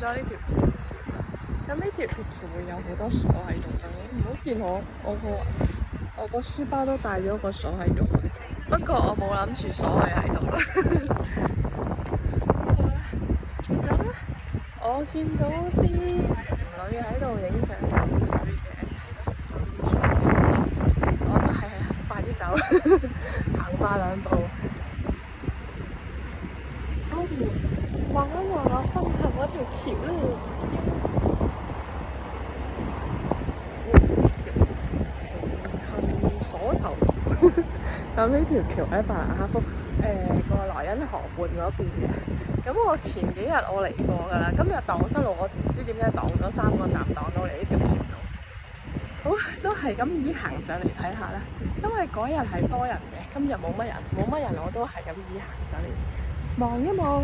咗呢條鐵橋。咁呢條鐵橋會有好多鎖喺度㗎，唔好見我個書包都帶咗個鎖喺度，不過我冇諗住鎖佢喺度啦。咁咧，我見到啲情侶喺度影相，好 sweet 嘅。我都係快啲走，行快兩步。我望一望我身後嗰條橋咧，情幸鎖頭橋。咁呢條橋喺白蘭克福個萊茵河畔嗰邊嘅。咁我前幾日我嚟過㗎啦，今日蕩失路，我唔知點解蕩咗3個站蕩到嚟呢條橋度。好，都係咁依行上嚟睇下啦，因為嗰日係多人嘅，今日冇乜人，我都係咁依行上嚟望一望。